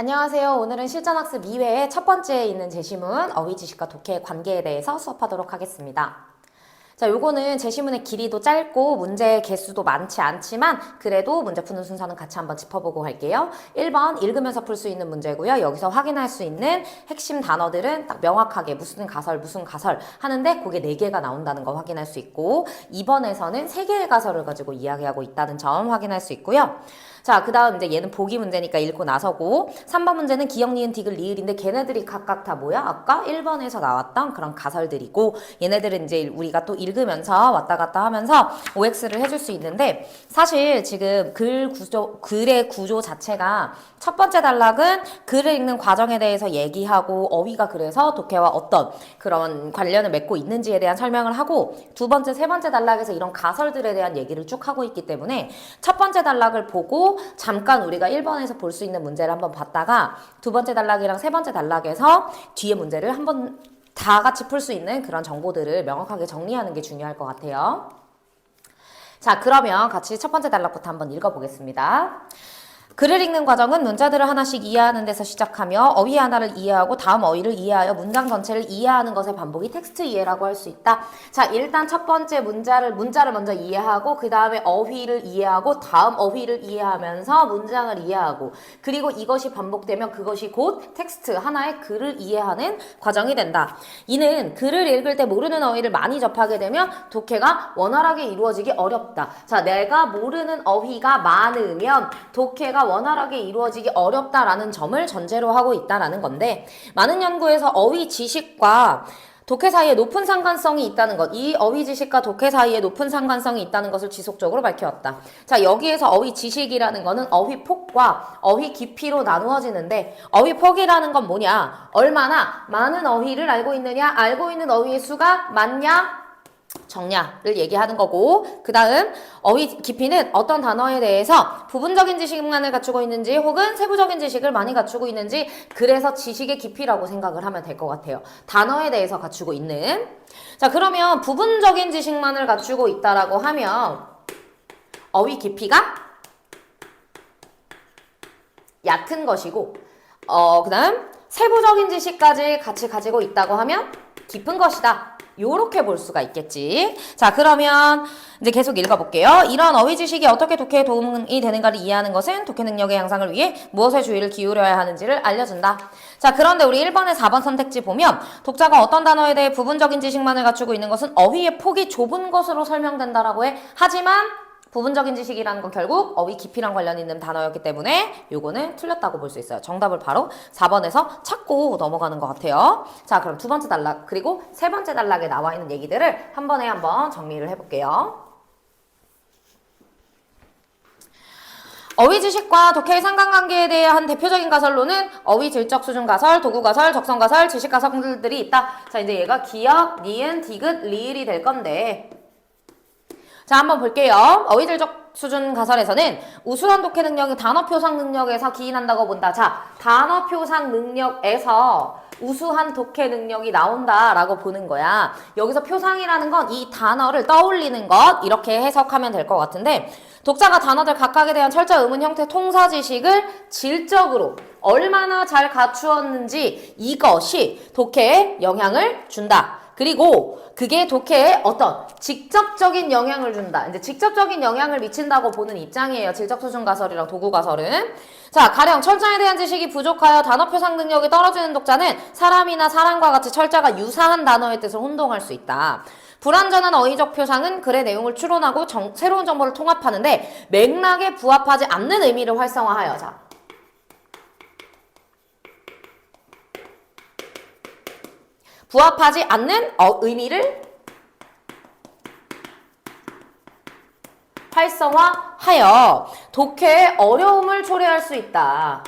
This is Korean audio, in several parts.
안녕하세요. 오늘은 실전학습 2회의 첫 번째에 있는 제시문 어휘지식과 독해의 관계에 대해서 수업하도록 하겠습니다. 자, 요거는 제시문의 길이도 짧고 문제의 개수도 많지 않지만 그래도 문제 푸는 순서는 같이 한번 짚어보고 갈게요. 1번 읽으면서 풀 수 있는 문제고요. 여기서 확인할 수 있는 핵심 단어들은 딱 명확하게 무슨 가설 하는데 그게 4개가 나온다는 거 확인할 수 있고 2번에서는 3개의 가설을 가지고 이야기하고 있다는 점 확인할 수 있고요. 자, 그 다음 이제 얘는 보기 문제니까 읽고 나서고 3번 문제는 기역, 니은, 디귿, 리을인데 걔네들이 각각 다 뭐야? 아까 1번에서 나왔던 그런 가설들이고 얘네들은 이제 우리가 또 읽으면서 왔다 갔다 하면서 OX를 해줄 수 있는데 사실 지금 글의 구조 자체가 첫 번째 단락은 글을 읽는 과정에 대해서 얘기하고 어휘가 그래서 독해와 어떤 그런 관련을 맺고 있는지에 대한 설명을 하고 두 번째, 세 번째 단락에서 이런 가설들에 대한 얘기를 쭉 하고 있기 때문에 첫 번째 단락을 보고 잠깐 우리가 1번에서 볼 수 있는 문제를 한번 봤다가 두 번째 단락이랑 세 번째 단락에서 뒤에 문제를 한번 다 같이 풀 수 있는 그런 정보들을 명확하게 정리하는 게 중요할 것 같아요. 자, 그러면 같이 첫 번째 단락부터 한번 읽어보겠습니다. 글을 읽는 과정은 문자들을 하나씩 이해하는 데서 시작하며 어휘 하나를 이해하고 다음 어휘를 이해하여 문장 전체를 이해하는 것의 반복이 텍스트 이해라고 할 수 있다. 자, 일단 첫 번째 문자를 먼저 이해하고 그 다음에 어휘를 이해하고 다음 어휘를 이해하면서 문장을 이해하고 그리고 이것이 반복되면 그것이 곧 텍스트 하나의 글을 이해하는 과정이 된다. 이는 글을 읽을 때 모르는 어휘를 많이 접하게 되면 독해가 원활하게 이루어지기 어렵다. 자, 내가 모르는 어휘가 많으면 독해가 원활하게 이루어지기 어렵다라는 점을 전제로 하고 있다라는 건데 많은 연구에서 어휘 지식과 독해 사이에 높은 상관성이 있다는 것, 이 어휘 지식과 독해 사이에 높은 상관성이 있다는 것을 지속적으로 밝혀왔다. 자, 여기에서 어휘 지식이라는 거는 어휘 폭과 어휘 깊이로 나누어지는데 어휘 폭이라는 건 뭐냐? 얼마나 많은 어휘를 알고 있느냐? 알고 있는 어휘의 수가 많냐? 적냐를 얘기하는 거고 그 다음 어휘 깊이는 어떤 단어에 대해서 부분적인 지식만을 갖추고 있는지 혹은 세부적인 지식을 많이 갖추고 있는지 그래서 지식의 깊이라고 생각을 하면 될 것 같아요. 단어에 대해서 갖추고 있는 자 그러면 부분적인 지식만을 갖추고 있다라고 하면 어휘 깊이가 얕은 것이고 그 다음 세부적인 지식까지 같이 가지고 있다고 하면 깊은 것이다. 요렇게 볼 수가 있겠지. 자, 그러면 이제 계속 읽어볼게요. 이러한 어휘 지식이 어떻게 독해에 도움이 되는가를 이해하는 것은 독해 능력의 향상을 위해 무엇에 주의를 기울여야 하는지를 알려준다. 자, 그런데 우리 1번에 4번 선택지 보면 독자가 어떤 단어에 대해 부분적인 지식만을 갖추고 있는 것은 어휘의 폭이 좁은 것으로 설명된다라고 해. 하지만 부분적인 지식이라는 건 결국 어휘 깊이랑 관련 있는 단어였기 때문에 요거는 틀렸다고 볼 수 있어요. 정답을 바로 4번에서 찾고 넘어가는 것 같아요. 자, 그럼 두 번째 단락 그리고 세 번째 단락에 나와 있는 얘기들을 한 번에 한번 정리를 해볼게요. 어휘 지식과 독해의 상관관계에 대한 대표적인 가설로는 어휘 질적 수준 가설, 도구 가설, 적성 가설, 지식 가설들이 있다. 자, 이제 얘가 기역, 니은, 디귿, 리을이 될 건데 자, 한번 볼게요. 어휘질적 수준 가설에서는 우수한 독해 능력이 단어 표상 능력에서 기인한다고 본다. 자, 단어 표상 능력에서 우수한 독해 능력이 나온다라고 보는 거야. 여기서 표상이라는 건 이 단어를 떠올리는 것 이렇게 해석하면 될 것 같은데 독자가 단어들 각각에 대한 철자, 의문, 형태, 통사 지식을 질적으로 얼마나 잘 갖추었는지 이것이 독해에 영향을 준다. 그리고 그게 독해에 어떤 직접적인 영향을 준다. 이제 직접적인 영향을 미친다고 보는 입장이에요. 질적수준 가설이랑 도구 가설은. 자, 가령 철자에 대한 지식이 부족하여 단어 표상 능력이 떨어지는 독자는 사람이나 사람과 같이 철자가 유사한 단어의 뜻을 혼동할 수 있다. 불완전한 어휘적 표상은 글의 내용을 추론하고 새로운 정보를 통합하는데 맥락에 부합하지 않는 의미를 활성화하여. 자. 부합하지 않는 의미를 활성화하여 독해의 어려움을 초래할 수 있다.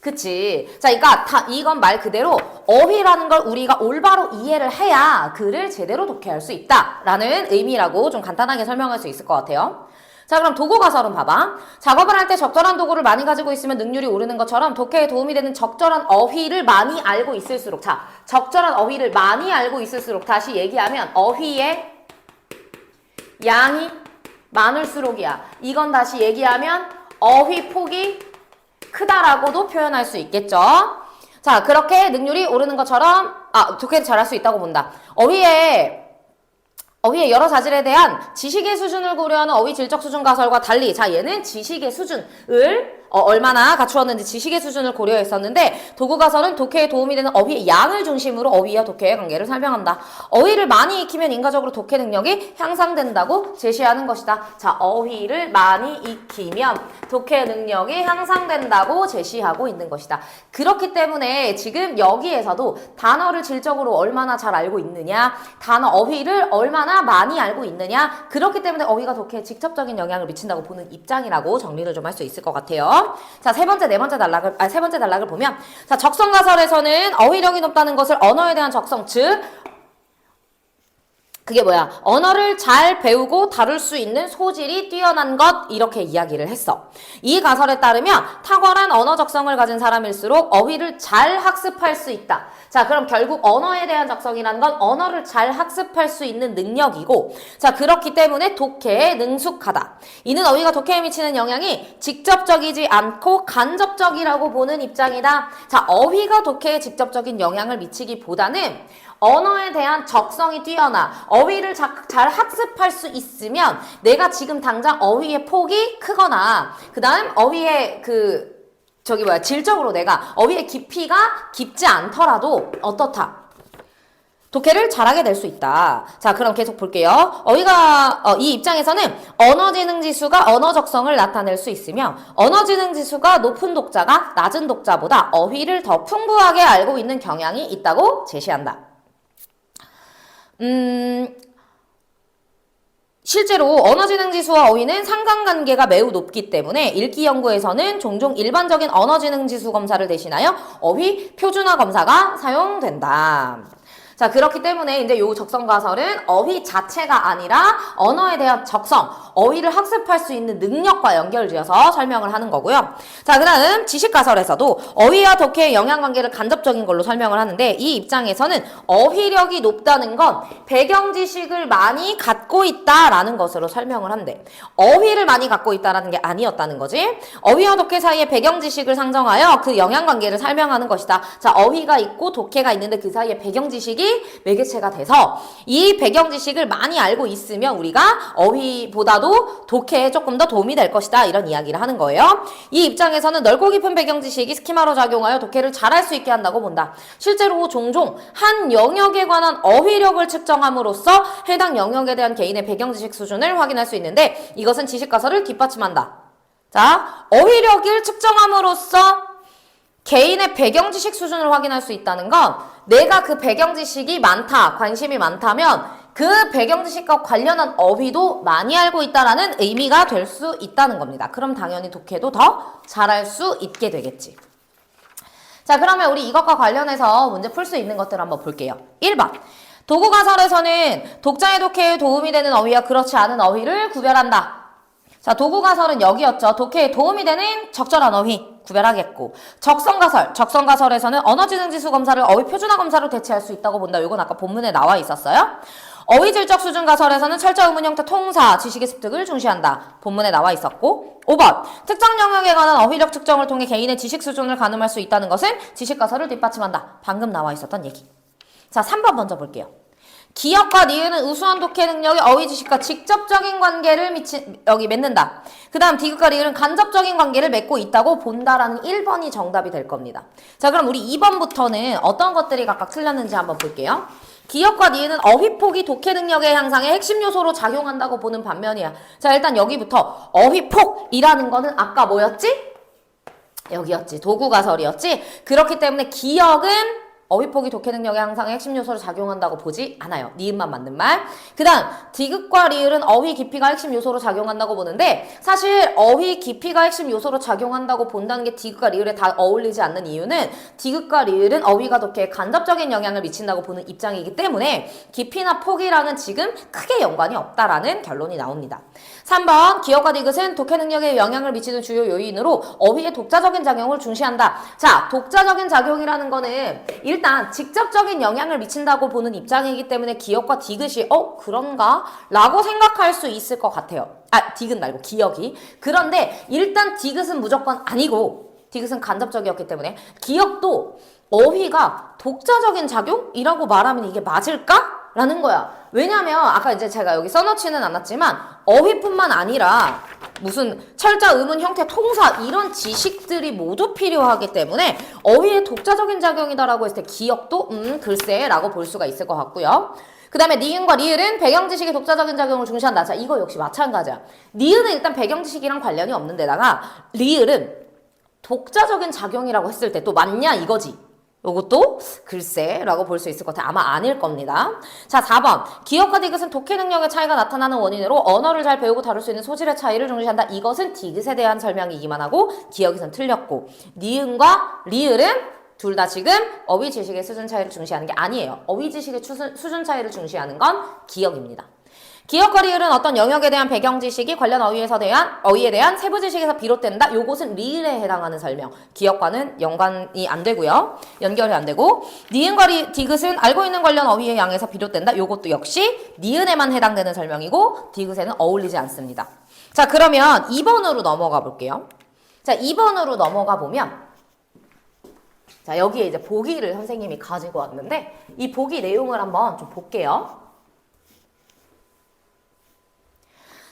그치. 자, 그러니까 이건 말 그대로 어휘라는 걸 우리가 올바로 이해를 해야 글을 제대로 독해할 수 있다라는 의미라고 좀 간단하게 설명할 수 있을 것 같아요. 자, 그럼 도구 가설은 봐봐. 작업을 할 때 적절한 도구를 많이 가지고 있으면 능률이 오르는 것처럼 독해에 도움이 되는 적절한 어휘를 많이 알고 있을수록 자, 적절한 어휘를 많이 알고 있을수록 다시 얘기하면 어휘의 양이 많을수록이야. 이건 다시 얘기하면 어휘 폭이 크다라고도 표현할 수 있겠죠. 자, 그렇게 능률이 오르는 것처럼 독해를 잘할 수 있다고 본다. 어휘의 여러 자질에 대한 지식의 수준을 고려하는 어휘 질적 수준 가설과 달리, 자, 얘는 지식의 수준을 얼마나 갖추었는지 지식의 수준을 고려했었는데, 도구 가설은 독해에 도움이 되는 어휘의 양을 중심으로 어휘와 독해의 관계를 설명한다. 어휘를 많이 익히면 인과적으로 독해 능력이 향상된다고 제시하는 것이다. 자, 어휘를 많이 익히면 독해 능력이 향상된다고 제시하고 있는 것이다. 그렇기 때문에 지금 여기에서도 단어를 질적으로 얼마나 잘 알고 있느냐, 단어 어휘를 얼마나 많이 알고 있느냐, 그렇기 때문에 어휘가 독해에 직접적인 영향을 미친다고 보는 입장이라고 정리를 좀 할 수 있을 것 같아요. 자, 세 번째 단락을 보면, 자, 적성 가설에서는 어휘력이 높다는 것을 언어에 대한 적성, 즉 그게 뭐야? 언어를 잘 배우고 다룰 수 있는 소질이 뛰어난 것, 이렇게 이야기를 했어. 이 가설에 따르면 탁월한 언어 적성을 가진 사람일수록 어휘를 잘 학습할 수 있다. 자, 그럼 결국 언어에 대한 적성이라는 건 언어를 잘 학습할 수 있는 능력이고, 자, 그렇기 때문에 독해에 능숙하다. 이는 어휘가 독해에 미치는 영향이 직접적이지 않고 간접적이라고 보는 입장이다. 자, 어휘가 독해에 직접적인 영향을 미치기보다는 언어에 대한 적성이 뛰어나 어휘를 잘 학습할 수 있으면 내가 지금 당장 어휘의 폭이 크거나 그 다음 어휘의 질적으로 내가 어휘의 깊이가 깊지 않더라도 어떻다? 독해를 잘하게 될 수 있다. 자, 그럼 계속 볼게요. 이 입장에서는 언어지능 지수가 언어 적성을 나타낼 수 있으며 언어지능 지수가 높은 독자가 낮은 독자보다 어휘를 더 풍부하게 알고 있는 경향이 있다고 제시한다. 실제로 언어지능 지수와 어휘는 상관관계가 매우 높기 때문에 읽기 연구에서는 종종 일반적인 언어지능 지수 검사를 대신하여 어휘 표준화 검사가 사용된다. 자, 그렇기 때문에 이제 요 적성 가설은 어휘 자체가 아니라 언어에 대한 적성, 어휘를 학습할 수 있는 능력과 연결지어서 설명을 하는 거고요. 자, 그 다음 지식 가설에서도 어휘와 독해의 영향관계를 간접적인 걸로 설명을 하는데, 이 입장에서는 어휘력이 높다는 건 배경 지식을 많이 갖고 있다라는 것으로 설명을 한대. 어휘를 많이 갖고 있다라는 게 아니었다는 거지. 어휘와 독해 사이의 배경 지식을 상정하여 그 영향관계를 설명하는 것이다. 자, 어휘가 있고 독해가 있는데 그 사이에 배경 지식이 매개체가 돼서 이 배경 지식을 많이 알고 있으면 우리가 어휘보다도 독해에 조금 더 도움이 될 것이다, 이런 이야기를 하는 거예요. 이 입장에서는 넓고 깊은 배경 지식이 스키마로 작용하여 독해를 잘할 수 있게 한다고 본다. 실제로 종종 한 영역에 관한 어휘력을 측정함으로써 해당 영역에 대한 개인의 배경 지식 수준을 확인할 수 있는데, 이것은 지식 가설을 뒷받침한다. 자, 어휘력을 측정함으로써 개인의 배경 지식 수준을 확인할 수 있다는 건 내가 그 배경 지식이 많다, 관심이 많다면 그 배경 지식과 관련한 어휘도 많이 알고 있다라는 의미가 될 수 있다는 겁니다. 그럼 당연히 독해도 더 잘할 수 있게 되겠지. 자, 그러면 우리 이것과 관련해서 문제 풀 수 있는 것들 한번 볼게요. 1번. 도구 가설에서는 독자의 독해에 도움이 되는 어휘와 그렇지 않은 어휘를 구별한다. 자, 도구 가설은 여기였죠. 독해에 도움이 되는 적절한 어휘 구별하겠고, 적성 가설에서는 언어지능 지수 검사를 어휘 표준화 검사로 대체할 수 있다고 본다. 이건 아까 본문에 나와 있었어요. 어휘 질적 수준 가설에서는 철자, 의문 형태, 통사, 지식의 습득을 중시한다. 본문에 나와 있었고, 5번. 특정 영역에 관한 어휘력 측정을 통해 개인의 지식 수준을 가늠할 수 있다는 것은 지식 가설을 뒷받침한다. 방금 나와 있었던 얘기. 자, 3번 먼저 볼게요. 기억과 니은은 우수한 독해 능력이 어휘 지식과 직접적인 관계를 맺는다. 그 다음 디귿과 리을은 간접적인 관계를 맺고 있다고 본다라는 1번이 정답이 될 겁니다. 자, 그럼 우리 2번부터는 어떤 것들이 각각 틀렸는지 한번 볼게요. 기억과 니은은 어휘폭이 독해 능력의 향상에 핵심 요소로 작용한다고 보는 반면이야. 자, 일단 여기부터 어휘폭이라는 거는 아까 뭐였지? 여기였지. 도구 가설이었지. 그렇기 때문에 기억은 어휘폭이 독해 능력의 향상에 핵심 요소로 작용한다고 보지 않아요. 니은만 맞는 말. 그 다음 디귿과 리을은 어휘 깊이가 핵심 요소로 작용한다고 보는데, 사실 어휘 깊이가 핵심 요소로 작용한다고 본다는 게 디귿과 리을에 다 어울리지 않는 이유는 디귿과 리을은 어휘가 독해에 간접적인 영향을 미친다고 보는 입장이기 때문에 깊이나 폭이랑은 지금 크게 연관이 없다라는 결론이 나옵니다. 3번 기억과 디귿은 독해 능력에 영향을 미치는 주요 요인으로 어휘의 독자적인 작용을 중시한다. 자, 독자적인 작용이라는 거는 일단 직접적인 영향을 미친다고 보는 입장이기 때문에 기억과 디귿이 그런가? 라고 생각할 수 있을 것 같아요. 디귿 말고 기억이. 그런데 일단 디귿은 무조건 아니고 디귿은 간접적이었기 때문에 기억도 어휘가 독자적인 작용이라고 말하면 이게 맞을까? 라는 거야. 왜냐면 아까 이제 제가 여기 써놓지는 않았지만 어휘뿐만 아니라 무슨 철자, 의문, 형태, 통사 이런 지식들이 모두 필요하기 때문에 어휘의 독자적인 작용이다라고 했을 때 기억도 글쎄 라고 볼 수가 있을 것 같고요. 그 다음에 니은과 리을은 배경 지식의 독자적인 작용을 중시한다. 자, 이거 역시 마찬가지야. 니은은 일단 배경 지식이랑 관련이 없는 데다가 리을은 독자적인 작용이라고 했을 때 또 맞냐 이거지. 요것도 글쎄 라고 볼 수 있을 것 같아요. 아마 아닐 겁니다. 자, 4번 기억과 디귿은 독해 능력의 차이가 나타나는 원인으로 언어를 잘 배우고 다룰 수 있는 소질의 차이를 중시한다. 이것은 디귿에 대한 설명이기만 하고 기억에선 틀렸고 니은과 리을은 둘 다 지금 어휘 지식의 수준 차이를 중시하는 게 아니에요. 어휘 지식의 수준 차이를 중시하는 건 기억입니다. 기억과 리을은 어떤 영역에 대한 배경 지식이 관련 어휘에 대한 세부 지식에서 비롯된다. 요것은 리을에 해당하는 설명. 기억과는 연관이 안 되고요. 연결이 안 되고 니은과 디귿은 알고 있는 관련 어휘의 양에서 비롯된다. 요것도 역시 니은에만 해당되는 설명이고 디귿에는 어울리지 않습니다. 자, 그러면 2번으로 넘어가 볼게요. 자, 2번으로 넘어가 보면 자, 여기에 이제 보기를 선생님이 가지고 왔는데 이 보기 내용을 한번 좀 볼게요.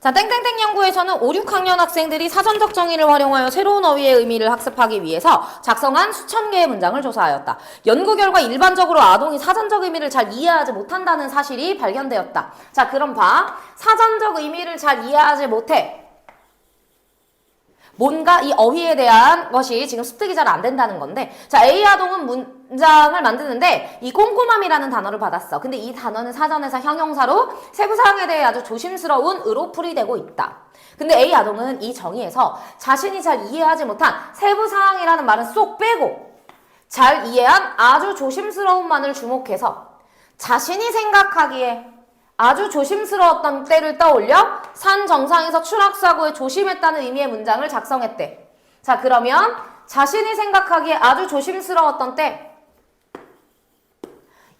자, 땡땡땡 연구에서는 5, 6학년 학생들이 사전적 정의를 활용하여 새로운 어휘의 의미를 학습하기 위해서 작성한 수천 개의 문장을 조사하였다. 연구 결과 일반적으로 아동이 사전적 의미를 잘 이해하지 못한다는 사실이 발견되었다. 자, 그럼 봐. 사전적 의미를 잘 이해하지 못해. 뭔가 이 어휘에 대한 것이 지금 습득이 잘 안 된다는 건데, 자, A 아동은 문장을 만드는데 이 꼼꼼함이라는 단어를 받았어. 근데 이 단어는 사전에서 형용사로 세부사항에 대해 아주 조심스러운 으로 풀이되고 있다. 근데 A 아동은 이 정의에서 자신이 잘 이해하지 못한 세부사항이라는 말은 쏙 빼고 잘 이해한 아주 조심스러운만을 주목해서 자신이 생각하기에 아주 조심스러웠던 때를 떠올려 산 정상에서 추락사고에 조심했다는 의미의 문장을 작성했대. 자, 그러면 자신이 생각하기에 아주 조심스러웠던 때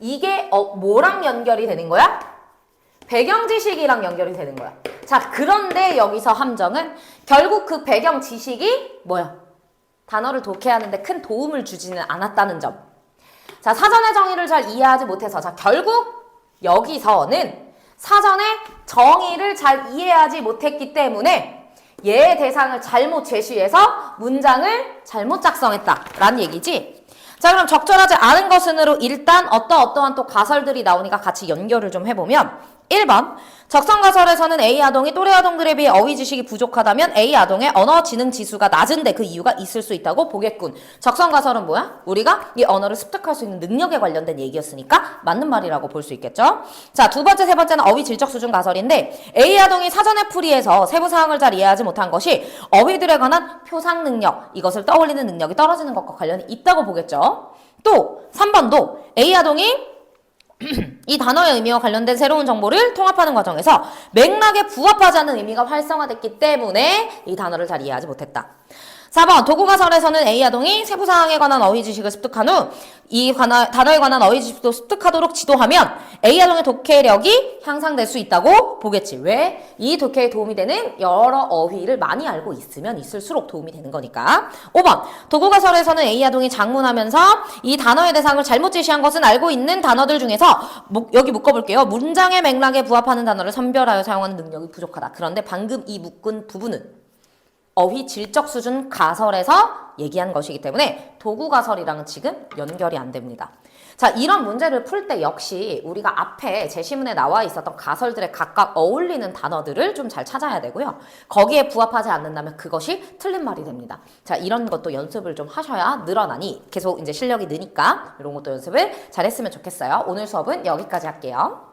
이게 뭐랑 연결이 되는 거야? 배경 지식이랑 연결이 되는 거야. 자, 그런데 여기서 함정은 결국 그 배경 지식이 뭐야? 단어를 독해하는데 큰 도움을 주지는 않았다는 점. 자, 사전의 정의를 잘 이해하지 못해서 자, 결국 여기서는 사전에 정의를 잘 이해하지 못했기 때문에 얘의 대상을 잘못 제시해서 문장을 잘못 작성했다라는 얘기지. 자, 그럼 적절하지 않은 것은으로 일단 어떠한 또 가설들이 나오니까 같이 연결을 좀 해보면 1번 적성가설에서는 A 아동이 또래 아동들에 비해 어휘 지식이 부족하다면 A 아동의 언어 지능 지수가 낮은데 그 이유가 있을 수 있다고 보겠군. 적성가설은 뭐야? 우리가 이 언어를 습득할 수 있는 능력에 관련된 얘기였으니까 맞는 말이라고 볼 수 있겠죠. 자, 두 번째, 세 번째는 어휘 질적 수준 가설인데 A 아동이 사전의 풀이에서 세부 사항을 잘 이해하지 못한 것이 어휘들에 관한 표상 능력, 이것을 떠올리는 능력이 떨어지는 것과 관련이 있다고 보겠죠. 또 3번도 A 아동이 이 단어의 의미와 관련된 새로운 정보를 통합하는 과정에서 맥락에 부합하지 않는 의미가 활성화됐기 때문에 이 단어를 잘 이해하지 못했다. 4번 도구가설에서는 A 아동이 세부사항에 관한 어휘 지식을 습득한 후 이 단어에 관한 어휘 지식도 습득하도록 지도하면 A 아동의 독해력이 향상될 수 있다고 보겠지. 왜? 이 독해에 도움이 되는 여러 어휘를 많이 알고 있으면 있을수록 도움이 되는 거니까. 5번 도구가설에서는 A 아동이 작문하면서 이 단어의 대상을 잘못 제시한 것은 알고 있는 단어들 중에서 여기 묶어볼게요. 문장의 맥락에 부합하는 단어를 선별하여 사용하는 능력이 부족하다. 그런데 방금 이 묶은 부분은 어휘 질적 수준 가설에서 얘기한 것이기 때문에 도구 가설이랑은 지금 연결이 안 됩니다. 자, 이런 문제를 풀 때 역시 우리가 앞에 제시문에 나와 있었던 가설들에 각각 어울리는 단어들을 좀 잘 찾아야 되고요. 거기에 부합하지 않는다면 그것이 틀린 말이 됩니다. 자, 이런 것도 연습을 좀 하셔야 늘어나니 계속 이제 실력이 느니까 이런 것도 연습을 잘 했으면 좋겠어요. 오늘 수업은 여기까지 할게요.